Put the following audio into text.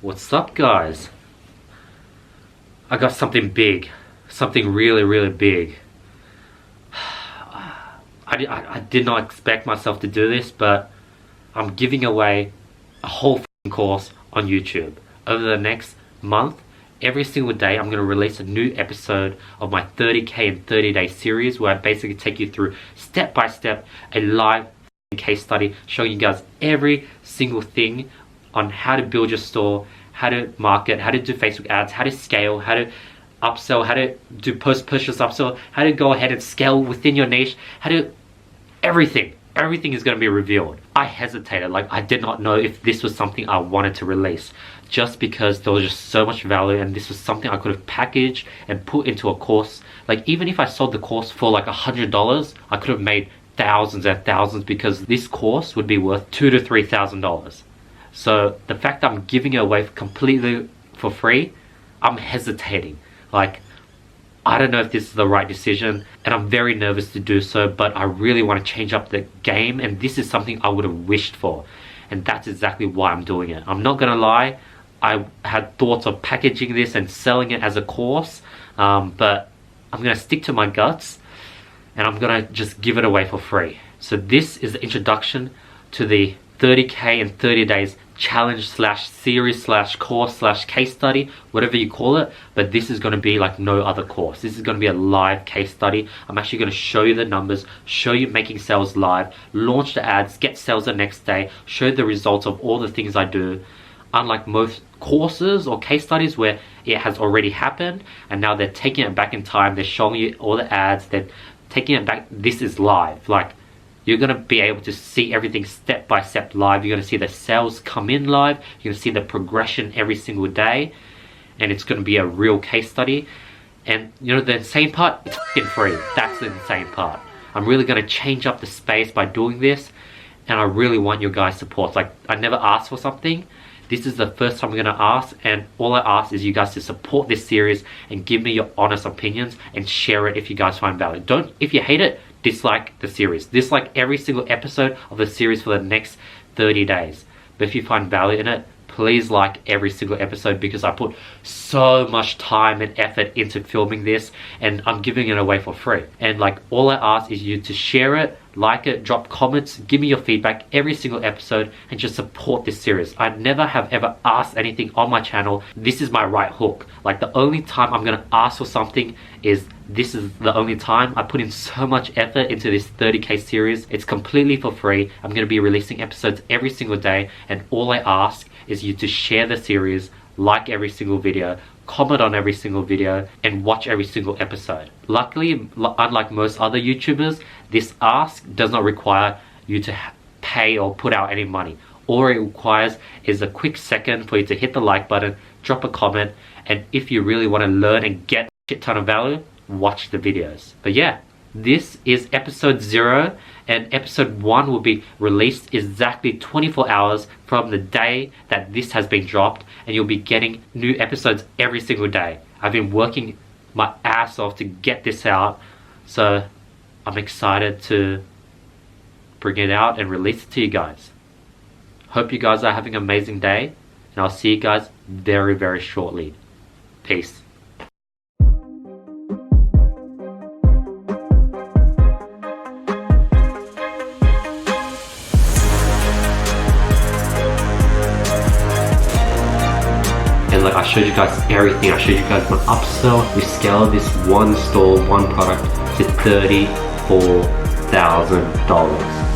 What's up, guys? I got something big, something really big. I did not expect myself to do this, but I'm giving away a whole course on YouTube. Over the next month, every single day, I'm going to release a new episode of my 30K in 30 day series, where I basically take you through step by step a live case study showing you guys every single thing on how to build your store, how to market, how to do Facebook ads, how to scale, how to upsell, how to do post-purchase upsell, how to go ahead and scale within your niche, how to everything is going to be revealed. I hesitated, like I did not know if this was something I wanted to release, just because there was just so much value, and this was something I could have packaged and put into a course. Like even if I sold the course for like $100, I could have made thousands and thousands, because this course would be worth $2,000 to $3,000. So the fact that I'm giving it away completely for free, I'm hesitating. Like, I don't know if this is the right decision, and I'm very nervous to do so, but I really want to change up the game, and this is something I would have wished for. And that's exactly why I'm doing it. I'm not gonna lie, I had thoughts of packaging this and selling it as a course, but I'm gonna stick to my guts, and I'm gonna just give it away for free. So this is the introduction to the 30K in 30 days challenge slash series slash course slash case study, whatever you call it. But this is going to be like no other course. This is going to be a live case study. I'm actually going to show you the numbers, show you making sales live, launch the ads, get sales the next day, show the results of all the things I do. Unlike most courses or case studies where it has already happened and now they're taking it back in time, they're showing you all the ads, they're taking it back. This is live. Like, you're going to be able to see everything step by step live. You're going to see the sales come in live. You're going to see the progression every single day. And it's going to be a real case study. And you know, the insane part, it's f***ing free. That's the insane part. I'm really going to change up the space by doing this. And I really want your guys' support. Like, I never asked for something. This is the first time I'm going to ask. And all I ask is you guys to support this series and give me your honest opinions and share it if you guys find value. If you hate it, dislike the series. Dislike every single episode of the series for the next 30 days. But if you find value in it, please like every single episode, because I put so much time and effort into filming this, and I'm giving it away for free. And like, all I ask is you to share it, like it, drop comments, give me your feedback every single episode, and just support this series. I never have ever asked anything on my channel. This is my right hook. Like, the only time I'm gonna ask for something is this is the only time. I put in so much effort into this 30K series. It's completely for free. I'm going to be releasing episodes every single day, and all I ask is you to share the series, like every single video, comment on every single video, and watch every single episode. Luckily, unlike most other YouTubers, this ask does not require you to pay or put out any money. All it requires is a quick second for you to hit the like button, drop a comment, and if you really want to learn and get a shit ton of value, watch the videos. But yeah, this is episode 0, and episode 1 will be released exactly 24 hours from the day that this has been dropped, and you'll be getting new episodes every single day. I've been working my ass off to get this out, so I'm excited to bring it out and release it to you guys. Hope you guys are having an amazing day, and I'll see you guys very shortly. Peace. And like, I showed you guys everything. I showed you guys my upsell. We scaled this one store, one product to $34,000.